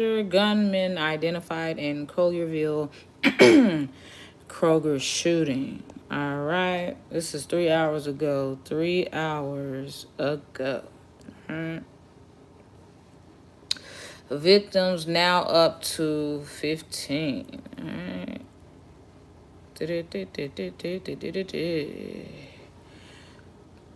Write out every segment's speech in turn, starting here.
gunman identified in Collierville Kroger shooting. All right. This is 3 hours ago. 3 hours ago. All right. Victims now up to 15. All right.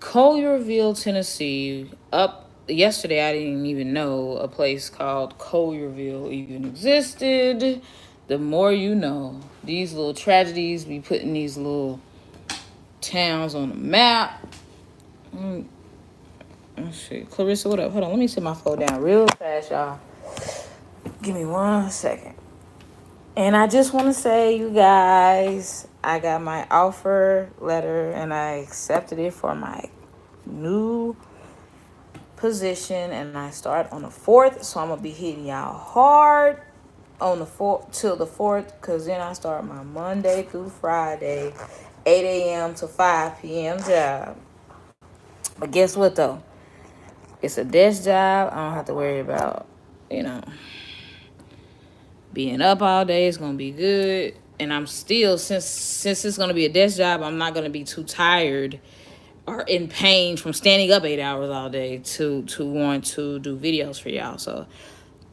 Collierville, Tennessee. Up yesterday, I didn't even know a place called Collierville even existed. The more you know. These little tragedies be putting these little towns on the map. Let's see. Clarissa, what up? Hold on, let me set my phone down real fast, y'all. Give me 1 second. And I just want to say, you guys, I got my offer letter and I accepted it for my new position, and I start on the 4th, so I'm gonna be hitting y'all hard on the 4th till the 4th, because then I start my Monday through Friday 8 a.m. to 5 p.m. job. But guess what though, it's a desk job. I don't have to worry about being up all day. It's gonna be good. And I'm still, since it's gonna be a desk job, I'm not gonna be too tired or in pain from standing up 8 hours all day to want to do videos for y'all. So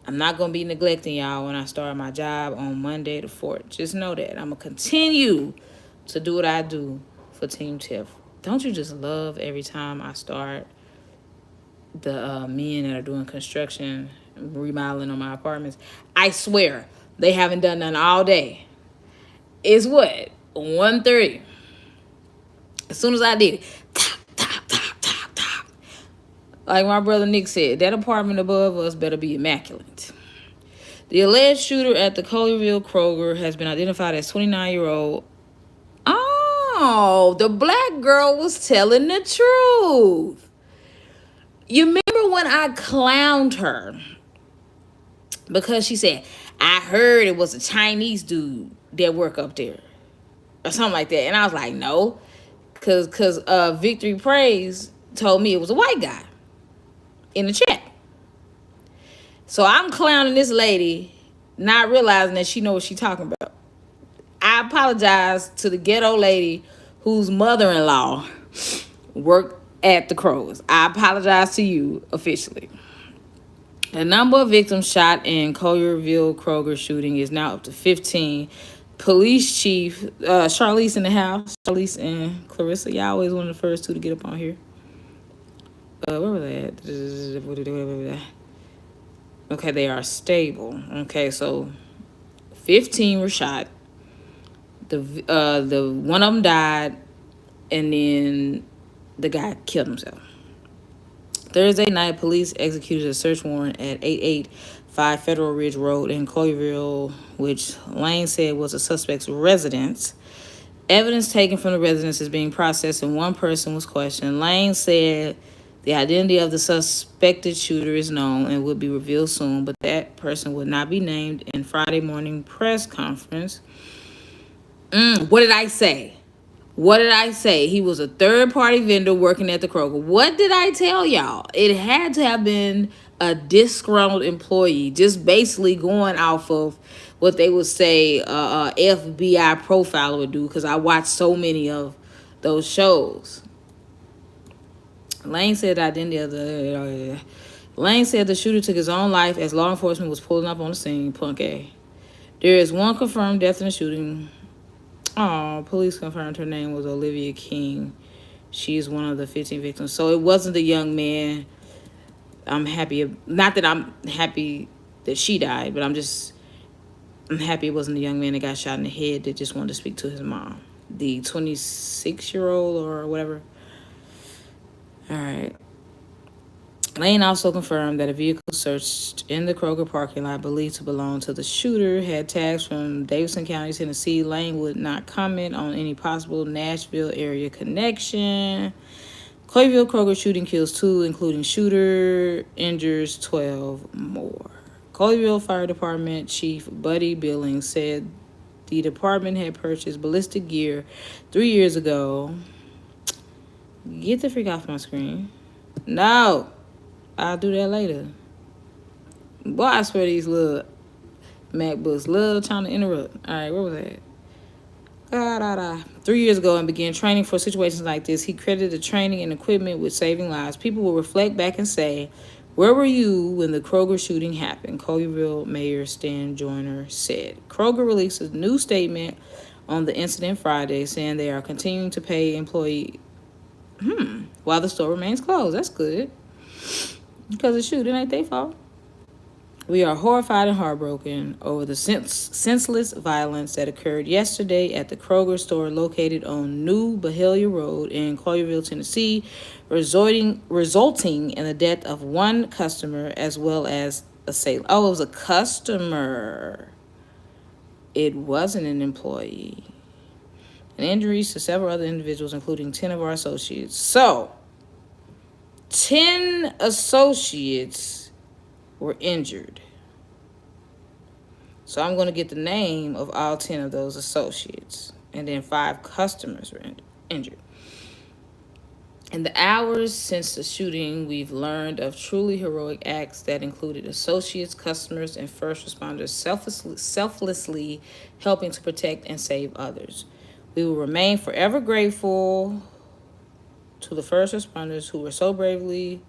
I'm not gonna be neglecting y'all when I start my job on Monday the 4th. Just know that I'm gonna continue to do what I do for Team Tiff. Don't you just love every time I start the men that are doing construction, remodeling on my apartments? I swear they haven't done none all day. It's what, 1:30. As soon as I did it, top. Like my brother Nick said, that apartment above us better be immaculate. The alleged shooter at the Collierville Kroger has been identified as 29-year-old. Oh, the black girl was telling the truth. You remember when I clowned her because she said, I heard it was a Chinese dude that work up there or something like that. And I was like, no, because Victory Praise told me it was a white guy in the chat. So I'm clowning this lady, not realizing that she knows what she's talking about. I apologize to the ghetto lady whose mother-in-law worked at the Crows. I apologize to you officially. The number of victims shot in Collierville Kroger shooting is now up to 15. Police Chief Charlize in the house. Charlize and Clarissa, y'all always one of the first two to get up on here. Where was that? Okay, they are stable. Okay, so 15 were shot. The one of them died, and then the guy killed himself. Thursday night, police executed a search warrant at 885 Federal Ridge Road in Collierville, which Lane said was a suspect's residence. Evidence taken from the residence is being processed, and one person was questioned. Lane said the identity of the suspected shooter is known and will be revealed soon, but that person would not be named in Friday morning press conference. What did I say? He was a third-party vendor working at the Kroger. What did I tell y'all? It had to have been a disgruntled employee, just basically going off of what they would say FBI profiler would do, because I watched so many of those shows. Lane said the shooter took his own life as law enforcement was pulling up on the scene. Punk A. There is one confirmed death in the shooting. Police confirmed her name was Olivia King. She's one of the 15 victims. So it wasn't the young man. I'm happy. Not that I'm happy that she died, but I'm happy it wasn't the young man that got shot in the head that just wanted to speak to his mom. The 26-year-old or whatever. All right. Lane also confirmed that a vehicle searched in the Kroger parking lot believed to belong to the shooter had tags from Davidson County, Tennessee. Lane would not comment on any possible Nashville area connection. Collierville Kroger shooting kills 2, including shooter, injures 12 more. Collierville Fire Department Chief Buddy Billings said the department had purchased ballistic gear 3 years ago. Get the freak off my screen. No. I'll do that later. Boy, I swear these little MacBooks love trying to interrupt. All right, where was that? 3 years ago and began training for situations like this. He credited the training and equipment with saving lives. People will reflect back and say, where were you when the Kroger shooting happened? Collierville Mayor Stan Joyner said. Kroger released a new statement on the incident Friday saying they are continuing to pay employees while the store remains closed. That's good. Because the shooting ain't their fault. We are horrified and heartbroken over the senseless violence that occurred yesterday at the Kroger store located on New Bahalia Road in Collierville, Tennessee, resulting in the death of one customer as well as a sailor. Oh, it was a customer. It wasn't an employee. And injuries to several other individuals, including 10 of our associates. So, 10 associates were injured. So I'm going to get the name of all 10 of those associates. And then 5 customers were injured. In the hours since the shooting, we've learned of truly heroic acts that included associates, customers, and first responders selflessly helping to protect and save others. We will remain forever grateful to the first responders who so bravely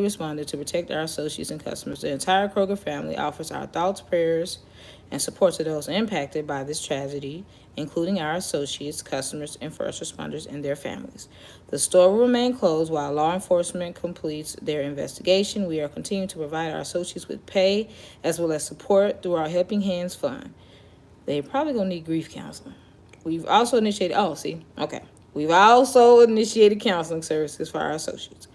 responded to protect our associates and customers. The entire Kroger family offers our thoughts, prayers, and support to those impacted by this tragedy, including our associates, customers, and first responders and their families. The store will remain closed while law enforcement completes their investigation. We are continuing to provide our associates with pay as well as support through our Helping Hands Fund. They're probably going to need grief counseling. We've also initiated counseling services for our associates.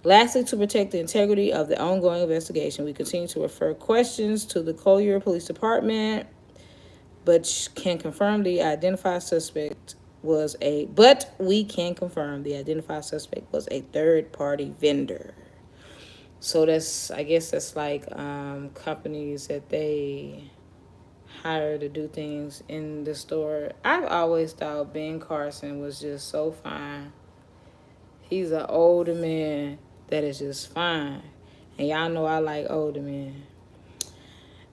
Lastly, to protect the integrity of the ongoing investigation, we continue to refer questions to the Collierville Police Department, but we can confirm the identified suspect was a third-party vendor. So I guess that's like companies that they hire to do things in the store. I've always thought Ben Carson was just so fine. He's an older man that is just fine. And y'all know I like older men.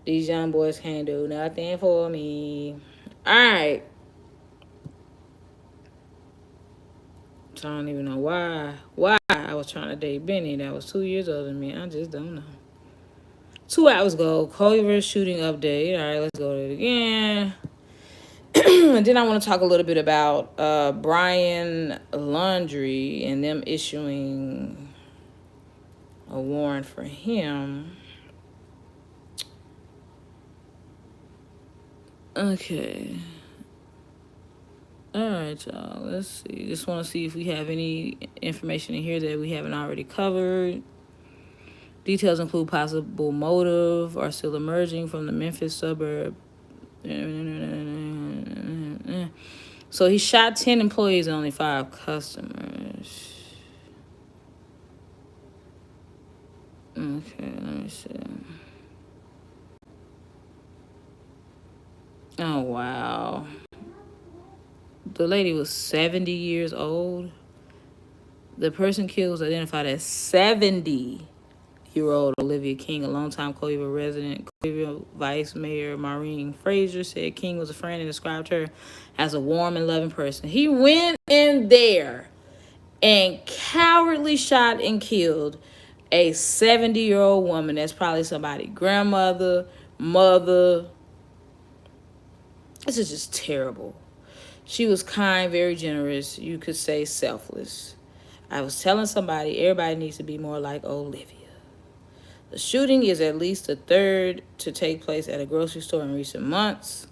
These young boys can't do nothing for me. Alright. So I don't even know why I was trying to date Benny that was 2 years older than me. I just don't know. 2 hours ago, Collierville shooting update. Alright, let's go to it again. And then I want to talk a little bit about Brian Laundrie and them issuing a warrant for him. Okay. All right, y'all. Let's see. Just want to see if we have any information in here that we haven't already covered. Details include possible motive are still emerging from the Memphis suburb. So he shot 10 employees and only 5 customers. Okay, let me see. Oh, wow. The lady was 70 years old. The person killed was identified as 70-year-old Olivia King, a longtime Collierville resident. Collierville Vice Mayor Maureen Fraser said King was a friend and described her as a warm and loving person. He went in there and cowardly shot and killed a 70-year-old woman. That's probably somebody's grandmother, mother. This is just terrible. She was kind, very generous. You could say selfless. I was telling somebody everybody needs to be more like Olivia. The shooting is at least the third to take place at a grocery store in recent months.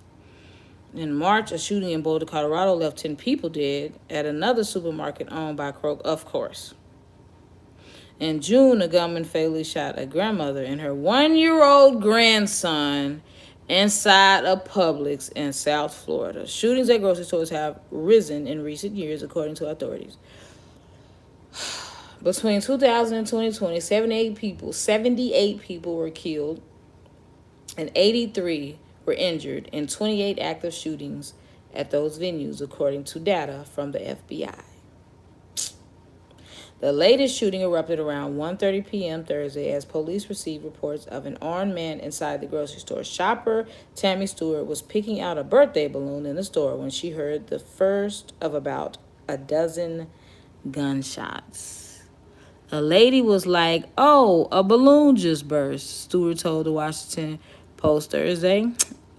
In March, a shooting in Boulder, Colorado left 10 people dead at another supermarket owned by Kroger, of course. In June, a gunman fatally shot a grandmother and her 1-year-old grandson inside a Publix in South Florida. Shootings at grocery stores have risen in recent years, according to authorities. Between 2000 and 2020, 78 people were killed and 83 were injured in 28 active shootings at those venues, according to data from the FBI. The latest shooting erupted around 1:30 p.m. Thursday as police received reports of an armed man inside the grocery store. Shopper Tammy Stewart was picking out a birthday balloon in the store when she heard the first of about a dozen gunshots. A lady was like, "Oh, a balloon just burst," Stewart told the Washington Post Thursday.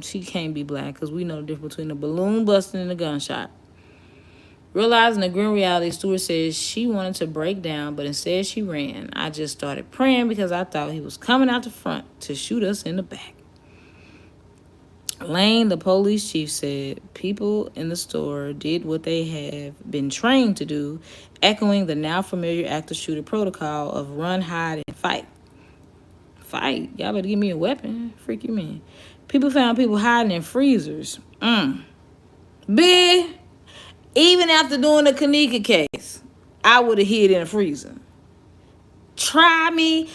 She can't be black because we know the difference between a balloon busting and a gunshot. Realizing the grim reality, Stewart says she wanted to break down, but instead she ran. "I just started praying because I thought he was coming out the front to shoot us in the back." Lane, the police chief, said people in the store did what they have been trained to do, echoing the now familiar active shooter protocol of run, hide, and fight. Fight? Y'all better give me a weapon. Freak you man. People found people hiding in freezers. Big. Even after doing the Kanika case, I would have hid in a freezer. Try me.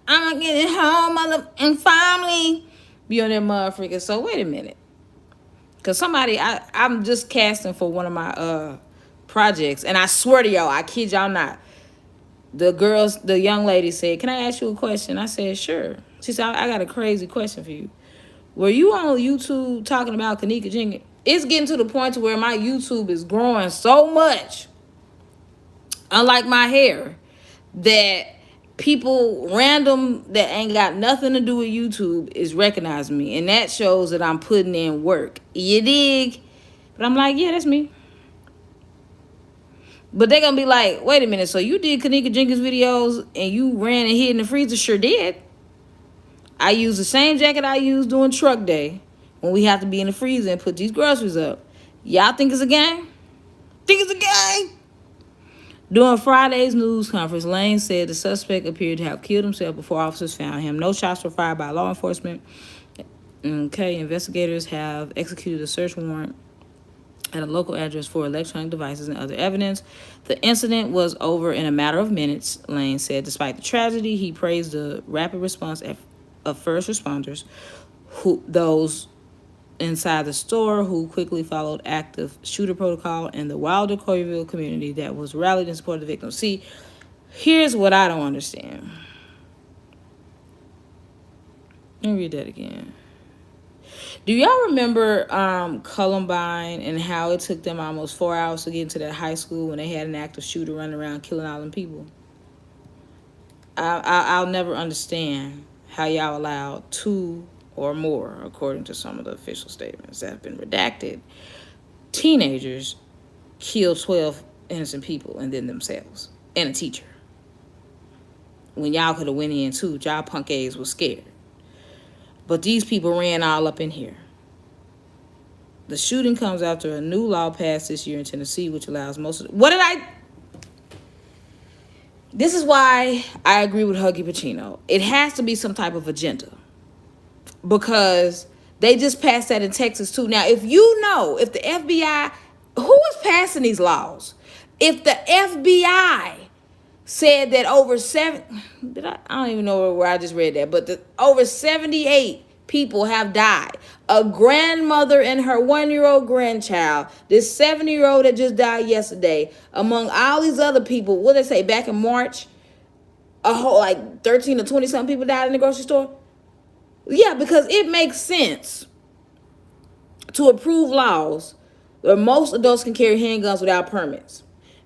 I'm gonna get it home, and finally be on that motherfucker. So wait a minute, cause somebody, I'm just casting for one of my projects, and I swear to y'all, I kid y'all not. The young lady said, "Can I ask you a question?" I said, "Sure." She said, "I got a crazy question for you. Were you on YouTube talking about Kanika Jenkins?" It's getting to the point to where my YouTube is growing so much, unlike my hair, that people random that ain't got nothing to do with YouTube is recognizing me. And that shows that I'm putting in work. You dig? But I'm like, yeah, that's me. But they're going to be like, wait a minute, so you did Kanika Jenkins videos and you ran and hid in the freezer? Sure did. I used the same jacket I used during truck day when we have to be in the freezer and put these groceries up. Y'all think it's a game? Think it's a game? During Friday's news conference, Lane said the suspect appeared to have killed himself before officers found him. No shots were fired by law enforcement. Okay, investigators have executed a search warrant at a local address for electronic devices and other evidence. The incident was over in a matter of minutes, Lane said. Despite the tragedy, he praised the rapid response of first responders, those inside the store who quickly followed active shooter protocol, and the wilder Collierville community that was rallied in support of the victim. See, here's what I don't understand. Let me read that again. Do y'all remember Columbine and how it took them almost 4 hours to get into that high school when they had an active shooter running around killing all them people? I'll never understand how y'all allowed 2 or more, according to some of the official statements that have been redacted, teenagers kill 12 innocent people and then themselves and a teacher. When y'all could have went in too, y'all punk A's was scared. But these people ran all up in here. The shooting comes after a new law passed this year in Tennessee, which allows most of This is why I agree with Huggy Pacino. It has to be some type of agenda. Because they just passed that in Texas too. Now, if the FBI, who is passing these laws? If the FBI said that I don't even know where I just read that, but over 78 people have died. A grandmother and her 1-year-old grandchild, this 70-year-old that just died yesterday, among all these other people, what did they say, back in March, a whole 13 or 20 something people died in the grocery store? Yeah, because it makes sense to approve laws where most adults can carry handguns without permits.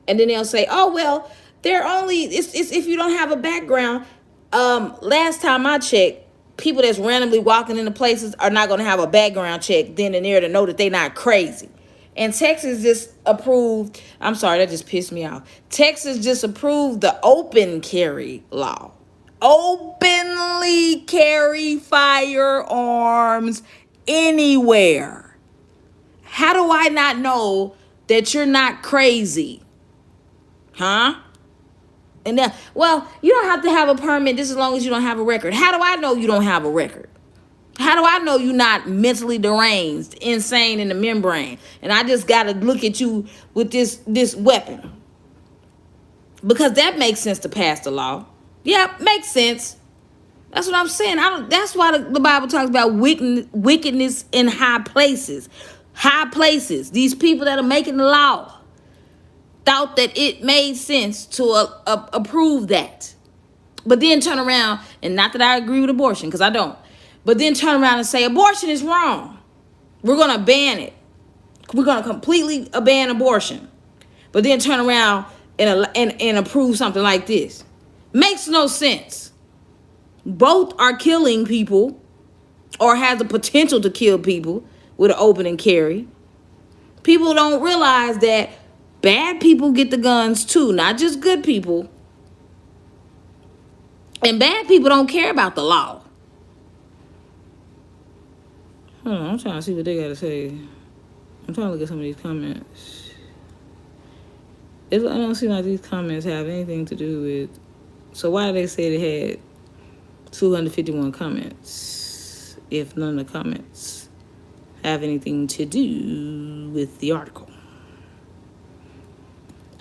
And then they'll say, oh, well, it's if you don't have a background. Last time I checked, people that's randomly walking into places are not going to have a background check then and there to know that they're not crazy. And Texas just approved, I'm sorry, that just pissed me off. Texas just approved the open carry law. Openly carry firearms anywhere. How do I not know that you're not crazy? Huh? And then, well, you don't have to have a permit just as long as you don't have a record. How do I know you don't have a record? How do I know you're not mentally deranged, insane in the membrane? And I just got to look at you with this weapon. Because that makes sense to pass the law. Yeah, makes sense. That's what I'm saying. That's why the Bible talks about wickedness in high places. High places. These people that are making the law. thought that it made sense to approve that. But then turn around, and not that I agree with abortion, because I don't, but then turn around and say abortion is wrong. We're going to ban it. We're going to completely ban abortion. But then turn around and approve something like this. Makes no sense. Both are killing people or has the potential to kill people with an open and carry. People don't realize that bad people get the guns too, not just good people. And bad people don't care about the law. Hold on, I'm trying to see what they got to say. I'm trying to look at some of these comments. I don't seem like these comments have anything to do with... So why did they say they had 251 comments if none of the comments have anything to do with the article?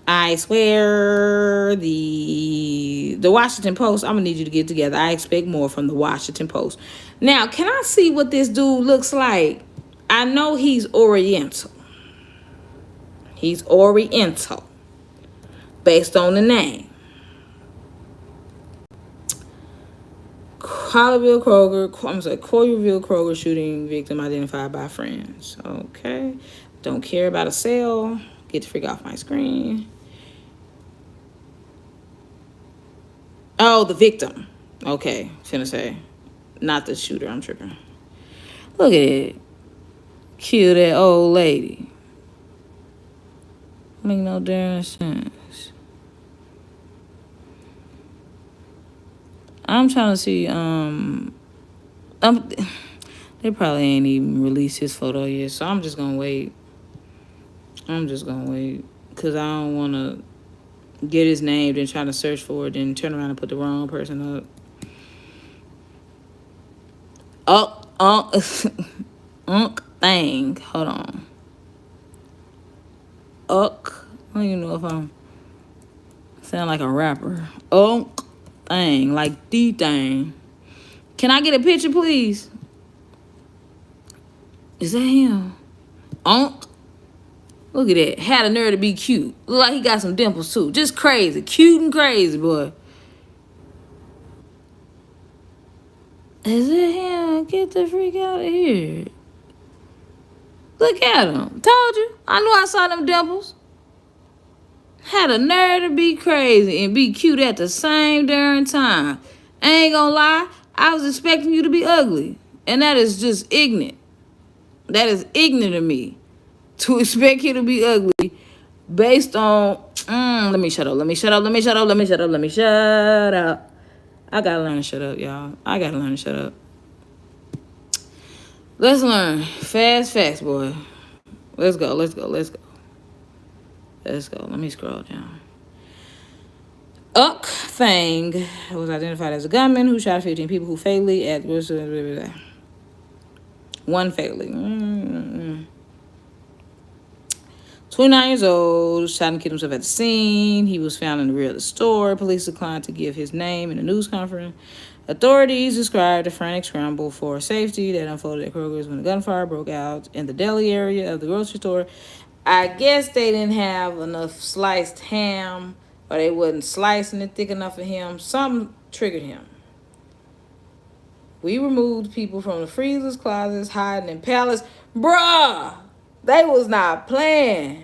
I swear the Washington Post, I'm going to need you to get together. I expect more from the Washington Post. Now, can I see what this dude looks like? I know he's Oriental. He's Oriental based on the name. Collierville Kroger shooting victim identified by friends. Okay. Don't care about a sale. Get the freak off my screen. Oh, the victim. Okay. Finna say. Not the shooter. I'm tripping. Look at it. Kill that old lady. Make no damn sense. I'm trying to see, they probably ain't even released his photo yet, so I'm just gonna wait. Because I don't want to get his name, then try to search for it, then turn around and put the wrong person up. Thing. Hold on. I don't even know if I'm sound like a rapper. Thing. Like the thing. Can I get a picture, please? Is that him? Look at that. Had a nerve to be cute. Look like he got some dimples, too. Just crazy. Cute and crazy, boy. Is it him? Get the freak out of here. Look at him. Told you. I knew I saw them dimples. Had a nerve to be crazy and be cute at the same darn time. I ain't gonna lie. I was expecting you to be ugly. And that is just ignorant. That is ignorant of me. To expect you to be ugly based on... Let me shut up. I gotta learn to shut up, y'all. I gotta learn to shut up. Let's learn. Fast, boy. Let's go. Let me scroll down. Thang was identified as a gunman who shot 15 people who fatally at... One fatally. 29 years old, shot and killed himself at the scene. He was found in the rear of the store. Police declined to give his name in a news conference. Authorities described a frantic scramble for safety that unfolded at Kroger's when a gunfire broke out in the deli area of the grocery store. I guess they didn't have enough sliced ham, or they wasn't slicing it thick enough for him. Something triggered him. We removed people from the freezers, closets, hiding in pallets. Bruh! They was not playing.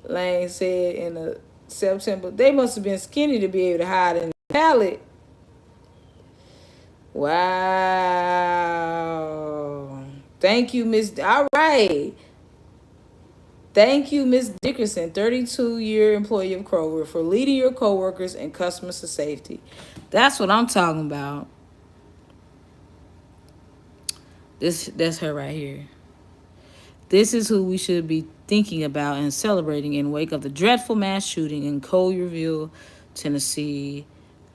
Lane said in the September. They must have been skinny to be able to hide in the pallet. Wow. Thank you, Miss. All right. Thank you, Miss Dickerson, 32-year employee of Kroger, for leading your coworkers and customers to safety. That's what I'm talking about. That's her right here. This is who we should be thinking about and celebrating in wake of the dreadful mass shooting in Collierville, Tennessee.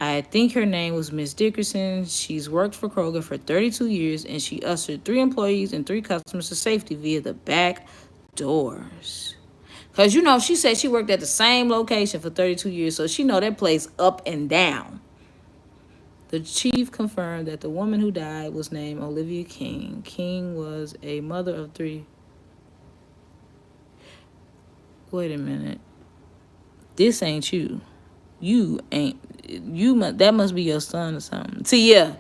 I think her name was Miss Dickerson. She's worked for Kroger for 32 years, and she ushered 3 employees and 3 customers to safety via the back doors. Because, she said she worked at the same location for 32 years, so she know that place up and down. The chief confirmed that the woman who died was named Olivia King. King was a mother of 3. Wait a minute. This ain't you. You ain't. That must be your son or something. See, yeah,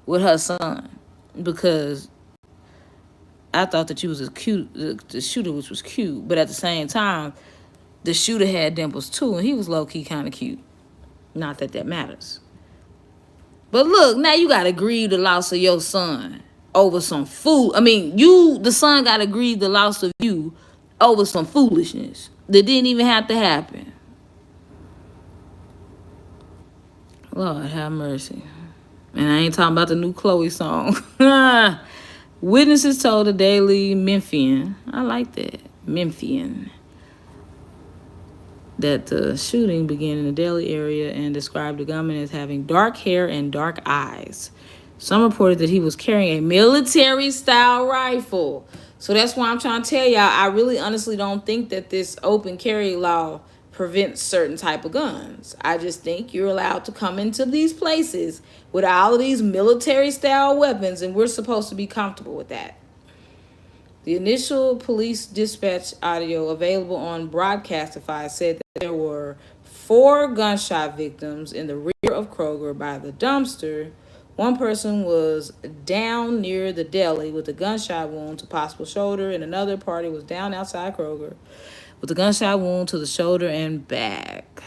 with her son. Because I thought that you was a cute, the shooter, which was cute. But at the same time, the shooter had dimples too, and he was low-key kind of cute. Not that that matters. But look, now you got to grieve the loss of your son over some fool. I mean, the son got to grieve the loss of you over some foolishness that didn't even have to happen. Lord have mercy. And I ain't talking about the new Chloe song. Witnesses told the Daily Memphian, I like that, Memphian, that the shooting began in the Delhi area and described the gunman as having dark hair and dark eyes. Some reported that he was carrying a military-style rifle. So that's why I'm trying to tell y'all, I really honestly don't think that this open carry law prevents certain type of guns. I just think you're allowed to come into these places with all of these military-style weapons, and we're supposed to be comfortable with that. The initial police dispatch audio available on Broadcastify said that there were 4 gunshot victims in the rear of Kroger by the dumpster. One person was down near the deli with a gunshot wound to possible shoulder, and another party was down outside Kroger with a gunshot wound to the shoulder and back.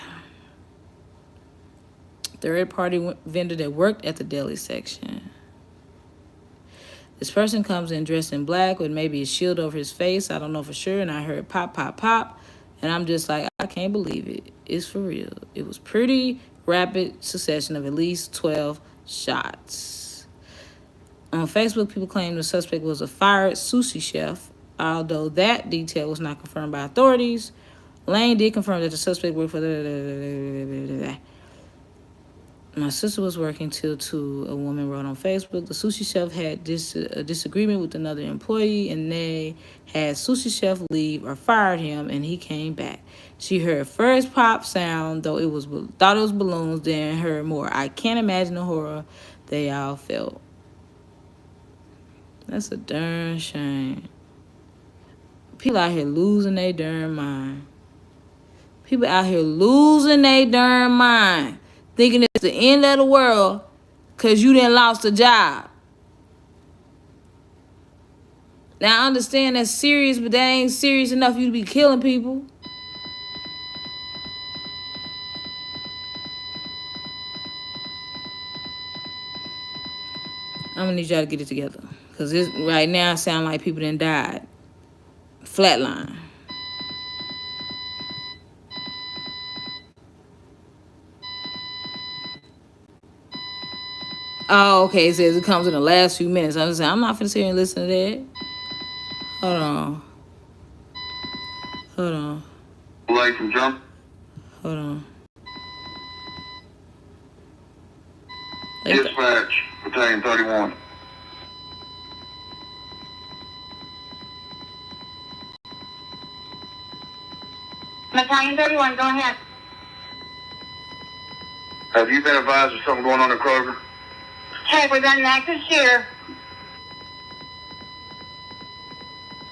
Third-party vendor that worked at the deli section. This person comes in dressed in black with maybe a shield over his face. I don't know for sure. And I heard pop, pop, pop. And I'm just like, I can't believe it. It's for real. It was pretty rapid succession of at least 12 shots. On Facebook, people claim the suspect was a fired sushi chef, although that detail was not confirmed by authorities. Lane did confirm that the suspect worked for My sister was working till 2, a woman wrote on Facebook. The sushi chef had a disagreement with another employee, and they had sushi chef leave or fired him, and he came back. She heard first pop sound, thought it was balloons, then heard more. I can't imagine the horror they all felt. That's a darn shame. People out here losing their darn mind. People out here losing their darn mind. Thinking it's the end of the world because you done lost a job. Now, I understand that's serious, but that ain't serious enough for you to be killing people. I'm going to need y'all to get it together. Because right now it sounds like people done died. Flatline. Oh, okay. It says it comes in the last few minutes. I'm just saying, I'm not finna sit here and listen to that. Hold on. Light from jump. Hold on. Dispatch, Battalion 31. Battalion 31, go ahead. Have you been advised of something going on in Kroger? Check, we got an active shooter.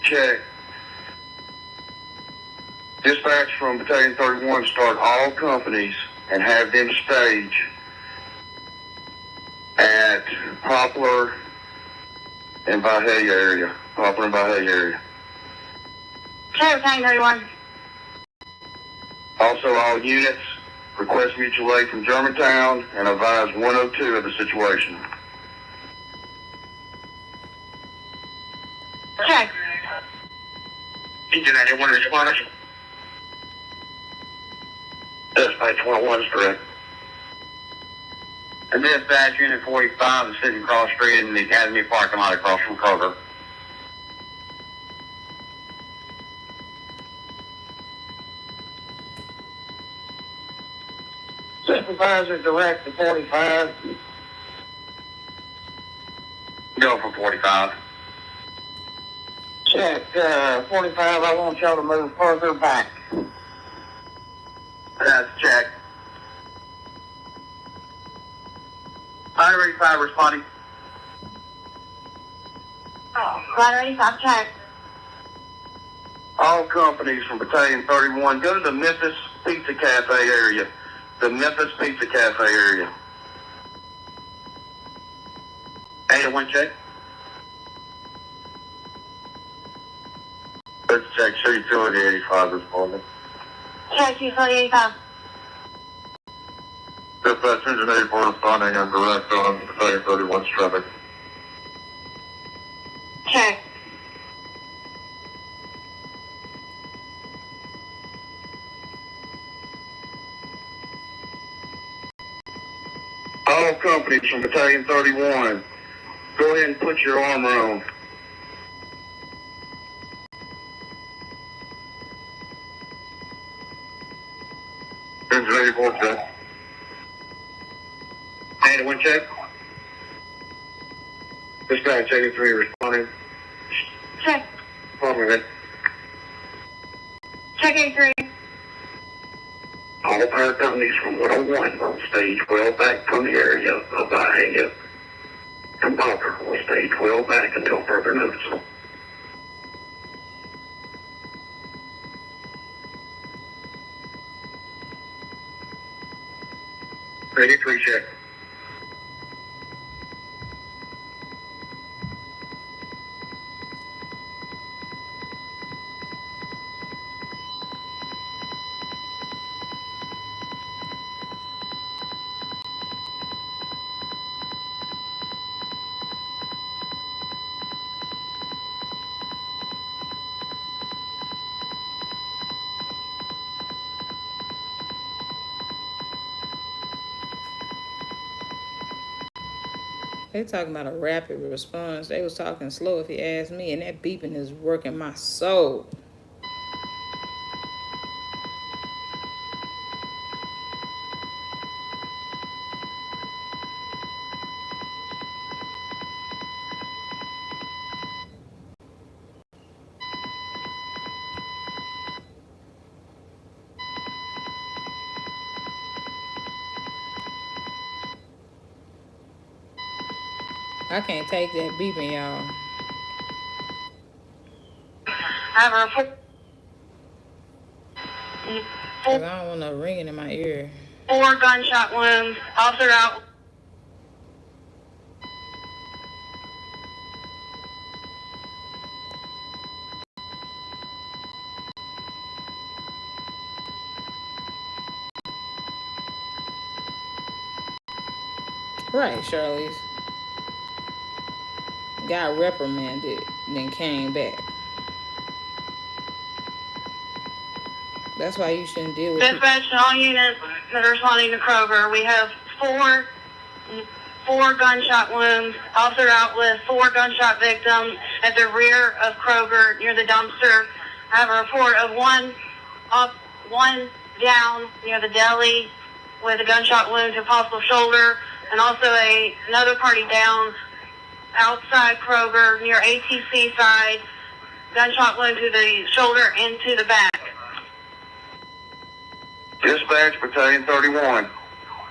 Check. Dispatch from Battalion 31, start all companies and have them stage at Poplar and Valhalla area. Poplar and Valhalla area. Check, Battalion 31. Also, all units, request mutual aid from Germantown and advise 102 of the situation. Check. Engine 91 responders. Dispatch 101 is correct. And dispatch unit 45 is sitting across the street in the Academy parking lot across from Kroger. Supervisor direct to 45. Go for 45. Check, 45, I want y'all to move further back. That's check. Fire 85 responding. Fire 85, check. All companies from Battalion 31, go to the Memphis Pizza Cafe area. The Memphis Pizza Cafe area. 801 check. Let's check. Show utility 85 responding. Check utility 85. Dispatch engine 84 responding and direct on Battalion 31's traffic. Check. All companies from Battalion 31, go ahead and put your armor on. Engine 84 check. 801 check. Dispatch 83 responding. Check. Follow it. Check 83. All power companies from 101 on stage well back from the area of Bahia and Barker will stage well back until further notice. 83 check. They talking about a rapid response. They was talking slow if you ask me, and that beeping is working my soul. I can't take that beeping, y'all. I have a report. Cause I don't want no ringing in my ear. 4 gunshot wounds. Officer out. Right, Charlize. Got reprimanded, then came back. That's why you shouldn't deal with Dispatch all units that are responding to Kroger. We have four gunshot wounds. Officer out with 4 gunshot victims at the rear of Kroger near the dumpster. I have a report of one down near the deli with a gunshot wound to possible shoulder, and also another party down outside Kroger near ATC side, gunshot wound to the shoulder and to the back. Dispatch Battalion 31,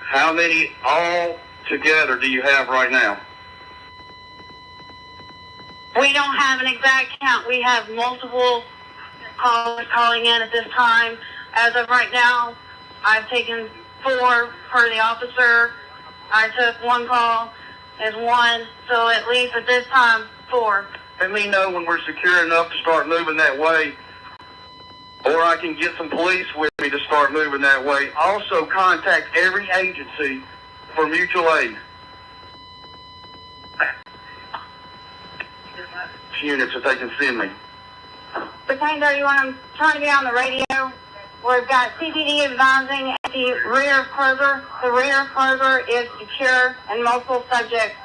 how many all together do you have right now? We don't have an exact count. We have multiple callers calling in at this time. As of right now, I've taken 4 for the officer. I took 1 call as 1, so at least at this time, 4. Let me know when we're secure enough to start moving that way, or I can get some police with me to start moving that way. Also, contact every agency for mutual aid. Units if they can send me. Battalion 31, I'm trying to get on the radio. We've got CPD advising at the rear of Kroger. The rear of Kroger is secure and multiple subjects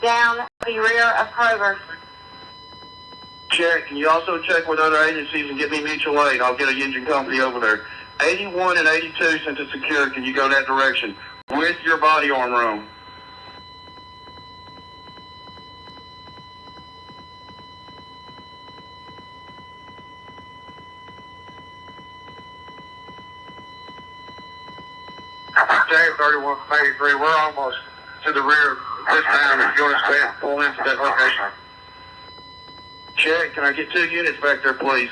down the rear of Kroger. Check. Can you also check with other agencies and get me mutual aid? I'll get an engine company over there. 81 and 82, since it's secure, can you go that direction with your body armor on? James 31, 83, we're almost to the rear this time. If you want to stay pull into that location. Check, can I get 2 units back there, please?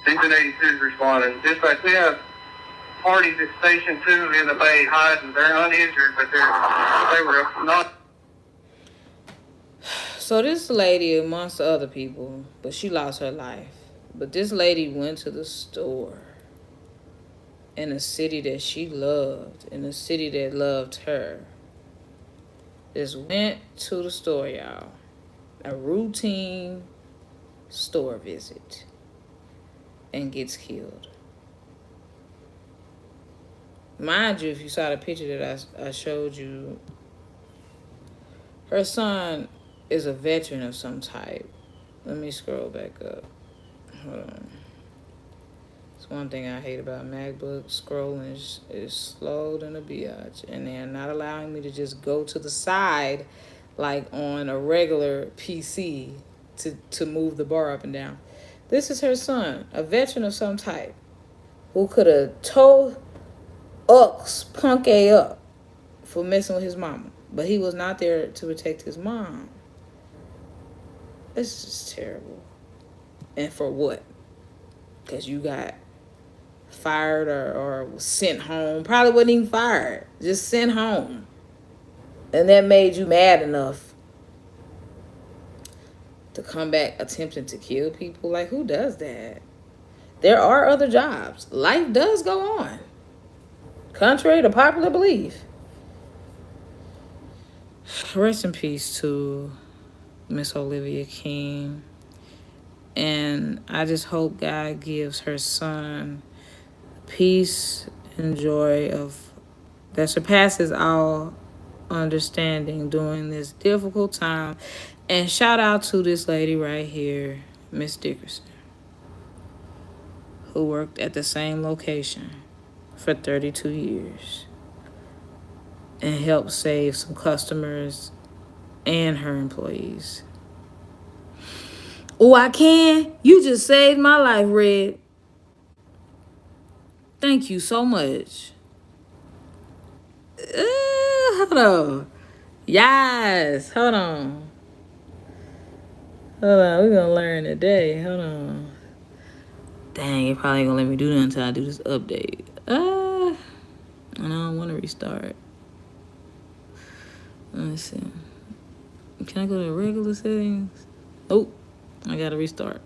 Houston 82 is responding. Dispatch, we have parties at Station 2 in the bay hiding. They're uninjured, but they were not. So this lady, amongst other people, but she lost her life. But this lady went to the store in a city that she loved, in a city that loved her. Just went to the store, y'all. A routine store visit. And gets killed. Mind you, if you saw the picture that I showed you, her son is a veteran of some type. Let me scroll back up. Hold on. It's one thing I hate about MacBook. Scrolling is slow than a biatch. And they're not allowing me to just go to the side like on a regular PC to move the bar up and down. This is her son, a veteran of some type, who could have told Punk A up for messing with his mama. But he was not there to protect his mom. This is terrible. And for what? Because you got fired or was sent home. Probably wasn't even fired. Just sent home. And that made you mad enough to come back attempting to kill people. Like, who does that? There are other jobs. Life does go on. Contrary to popular belief. Rest in peace to Miss Olivia King. And I just hope God gives her son peace and joy of that surpasses all understanding during this difficult time. And shout out to this lady right here, Miss Dickerson, who worked at the same location for 32 years and helped save some customers and her employees. Oh, I can? You just saved my life, Red. Thank you so much. Hold on. Yes. Hold on. We're going to learn today. Hold on. Dang, it probably ain't going to let me do that until I do this update. And I don't want to restart. Let's see. Can I go to regular settings? Oh, I got to restart.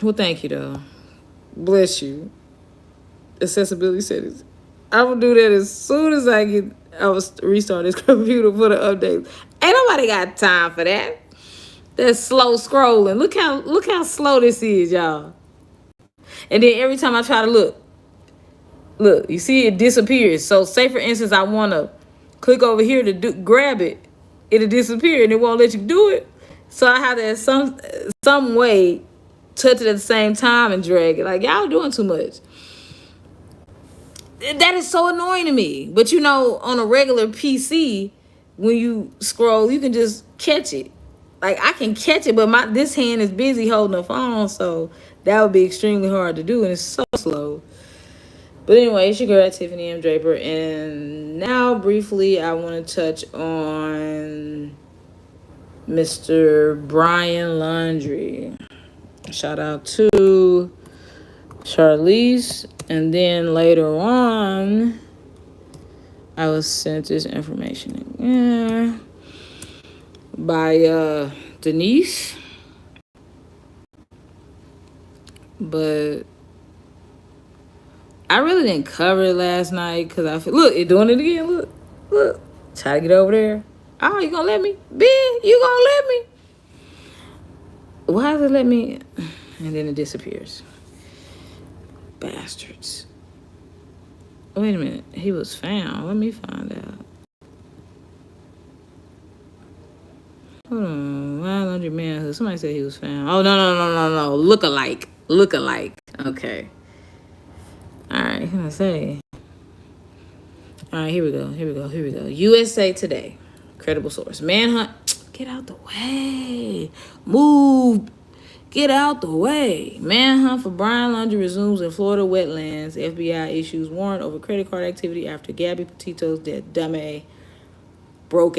Well, thank you, though. Bless you. Accessibility settings. I will do that as soon as I will restart this computer for the updates. Ain't nobody got time for that. That's slow scrolling. Look how slow this is, y'all. And then every time I try to look, you see it disappears. So say for instance, I want to click over here to grab it. It'll disappear and it won't let you do it. So I have to some way touch it at the same time and drag it. Like, y'all doing too much. That is so annoying to me. But you know, on a regular PC, when you scroll, you can just catch it. Like, I can catch it, but this hand is busy holding a phone, so that would be extremely hard to do, and it's so slow. But anyway, it's your girl, Tiffany M. Draper, and now briefly I want to touch on Mr. Brian Laundrie. Shout out to Charlize, and then later on, I was sent this information again by Denise, but I really didn't cover it last night because I feel, look, it doing it again. Look, try to get over there. Oh, you gonna let me? Ben, you gonna let me? Why does it let me? And then it disappears. Bastards. Wait a minute. He was found. Let me find out. Hold on. Why Laundrie Manhood? Somebody said he was found. Oh, no. Look-alike. Okay. All right. What can I say? All right, here we go. USA Today. Credible source. Manhunt. Get out the way. Move. Get out the way. Manhunt for Brian Laundrie resumes in Florida wetlands. FBI issues warrant over credit card activity after Gabby Petito's death. Dummy. Broke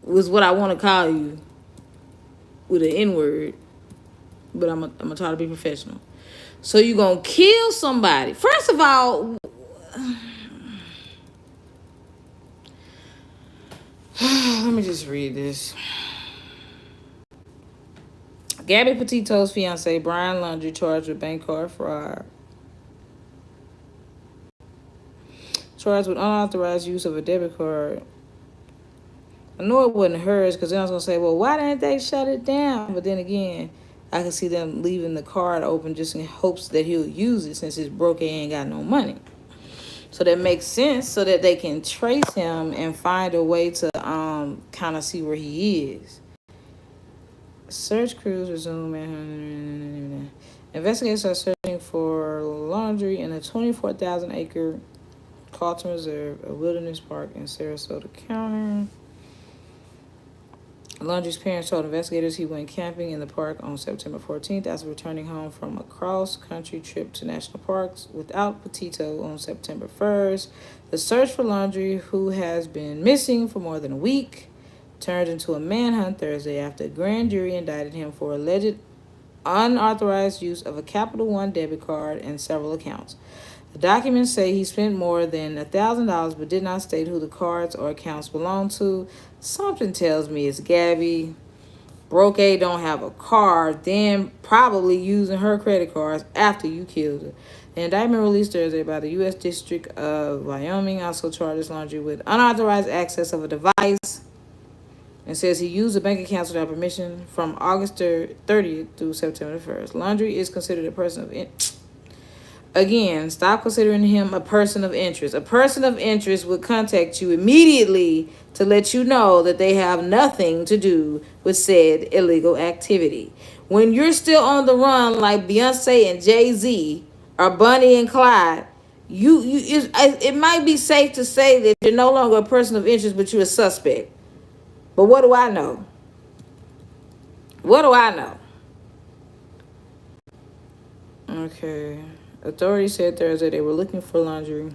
was what I want to call you. with an N-word, but I'm gonna try to be professional. So you gonna kill somebody. First of all, let me just read this. Gabby Petito's fiance, Brian Laundrie, charged with bank card fraud. Charged with unauthorized use of a debit card. I know it wasn't hers because then I was going to say, well, why didn't they shut it down? But then again, I can see them leaving the card open just in hopes that he'll use it since he's broke and ain't got no money. So that makes sense so that they can trace him and find a way to kind of see where he is. Search crews resume. Investigators are searching for Laundrie in a 24,000-acre Carlton Reserve, a wilderness park in Sarasota County. Laundrie's parents told investigators he went camping in the park on September 14th after returning home from a cross-country trip to national parks without Petito on September 1st. The search for Laundrie, who has been missing for more than a week, turned into a manhunt Thursday after a grand jury indicted him for alleged unauthorized use of a Capital One debit card and several accounts. The documents say he spent more than $1,000 but did not state who the cards or accounts belong to. Something tells me it's Gabby. Broke A don't have a card, then probably using her credit cards after you killed her. The indictment released Thursday by the U.S. District of Wyoming also charges Laundrie with unauthorized access of a device and says he used the bank accounts without permission from August 30th through September 1st. Laundrie is considered a person of Again, stop considering him a person of interest. A person of interest would contact you immediately to let you know that they have nothing to do with said illegal activity. When you're still on the run like Beyonce and Jay-Z or Bonnie and Clyde, it might be safe to say that you're no longer a person of interest, but you're a suspect. But what do I know? What do I know? Okay. Authorities said Thursday they were looking for Laundrie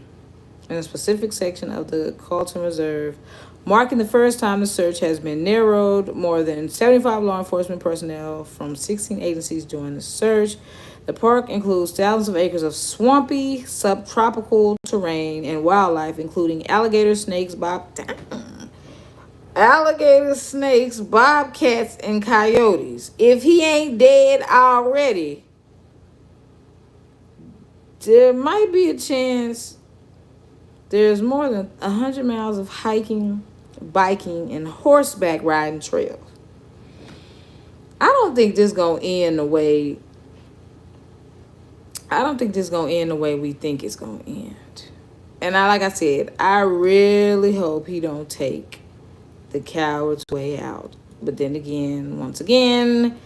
in a specific section of the Carlton Reserve, marking the first time the search has been narrowed. More than 75 law enforcement personnel from 16 agencies joined the search. The park includes thousands of acres of swampy, subtropical terrain and wildlife, including alligators, snakes, bobcats, and coyotes. If he ain't dead already, there might be a chance there's more than 100 miles of hiking, biking, and horseback riding trails. I don't think this gonna end the way we think it's gonna end. And like I said, I really hope he don't take the coward's way out. But then again, once again,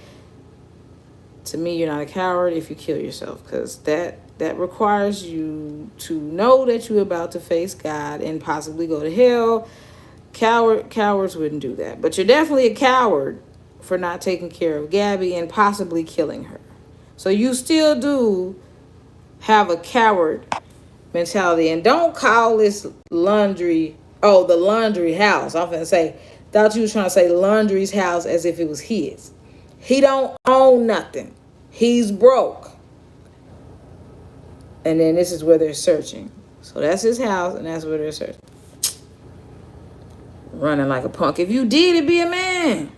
to me, you're not a coward if you kill yourself, because that requires you to know that you're about to face God and possibly go to hell. Cowards wouldn't do that. But you're definitely a coward for not taking care of Gabby and possibly killing her. So you still do have a coward mentality. And don't call this Laundrie, the Laundrie house. I'm finna say, thought you was trying to say Laundrie's house as if it was his. He don't own nothing. He's broke. And then this is where they're searching. So that's his house, and that's where they're searching. Running like a punk. If you did, it'd be a man.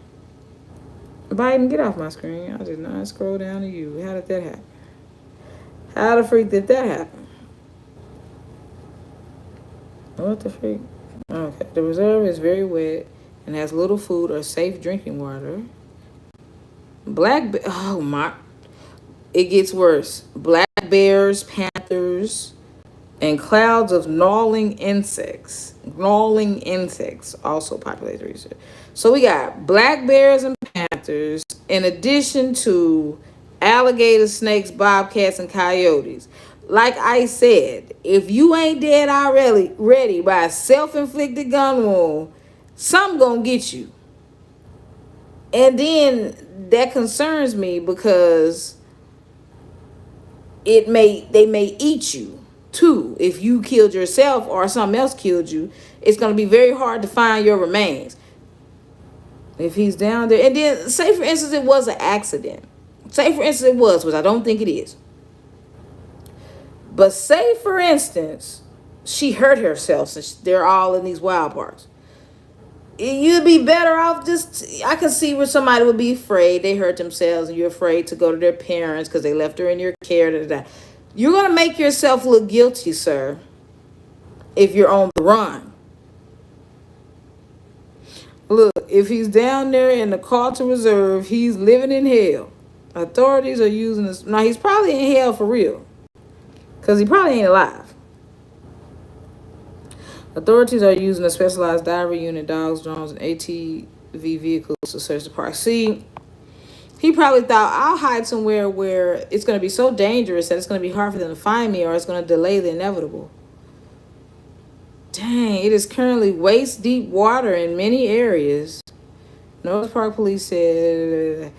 Biden, get off my screen. I did not scroll down to you. How did that happen? How the freak did that happen? What the freak? Okay. The reserve is very wet and has little food or safe drinking water. It gets worse. Black bears, panthers, and clouds of gnawing insects also populate the reserve. So we got black bears and panthers, in addition to alligators, snakes, bobcats, and coyotes. Like I said, if you ain't dead already by a self-inflicted gun wound, something gonna get you. And then that concerns me because they may eat you too. If you killed yourself or something else killed you, it's going to be very hard to find your remains. If he's down there, and then say for instance it was an accident. Say for instance it was, which I don't think it is. But say for instance she hurt herself since they're all in these wild parks. You'd be better off I can see where somebody would be afraid. They hurt themselves and you're afraid to go to their parents because they left her in your care. You're going to make yourself look guilty, sir, if you're on the run. Look, if he's down there in the Carlton Reserve, he's living in hell. Authorities are using this. Now, he's probably in hell for real. Because he probably ain't alive. Authorities are using a specialized diver unit, dogs, drones, and ATV vehicles to search the park. See, he probably thought, I'll hide somewhere where it's going to be so dangerous that it's going to be hard for them to find me or it's going to delay the inevitable. Dang, it is currently waist-deep water in many areas. North Park Police said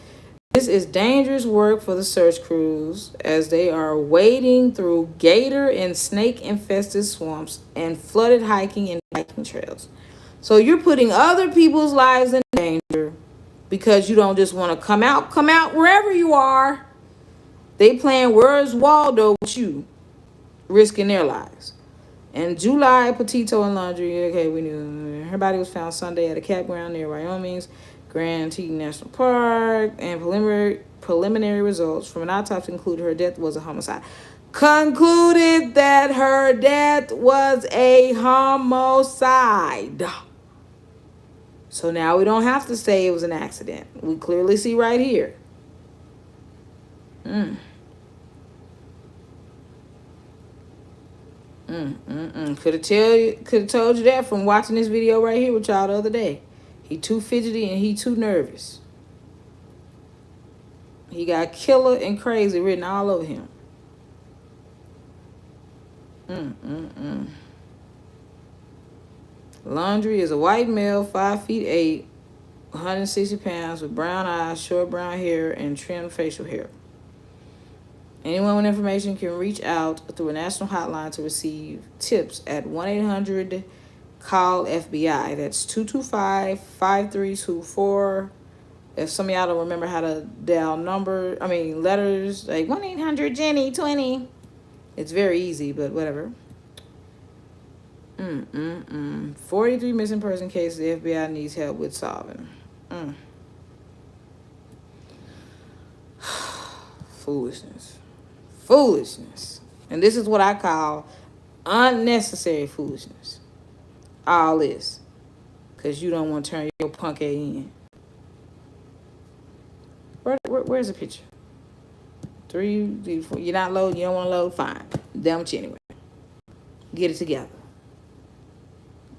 this is dangerous work for the search crews as they are wading through gator and snake-infested swamps and flooded hiking and biking trails. So you're putting other people's lives in danger because you don't just want to come out wherever you are. They playing Where's Waldo with you, risking their lives. In July, Petito and Laundrie, okay, we knew her body was found Sunday at a campground near Wyoming's Grand Teton National Park, and preliminary results from an autopsy concluded her death was a homicide. Concluded that her death was a homicide. So now we don't have to say it was an accident. We clearly see right here. Could have told you that from watching this video right here with y'all the other day. He too fidgety and he too nervous. He got killer and crazy written all over him. Laundrie is a white male, 5'8", 160 pounds, with brown eyes, short brown hair, and trimmed facial hair. Anyone with information can reach out through a national hotline to receive tips at 1-800-CALL-FBI. That's 225-5324. If some of y'all don't remember how to dial letters, like 1-800-JENNY-20. It's very easy, but whatever. 43 missing person cases the FBI needs help with solving. Foolishness. And this is what I call unnecessary foolishness. All this. Because you don't want to turn your punk ass in. Where's the picture? 3, 4. You're not loading. You don't want to load. Fine. Done with you anyway. Get it together.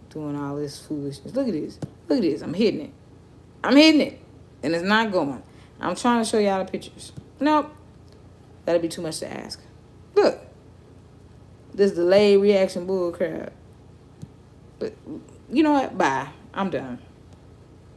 Doing all this foolishness. Look at this. I'm hitting it. And it's not going. I'm trying to show y'all the pictures. Nope. That'd be too much to ask. Look. This delayed reaction bull crap. But you know what? Bye. I'm done.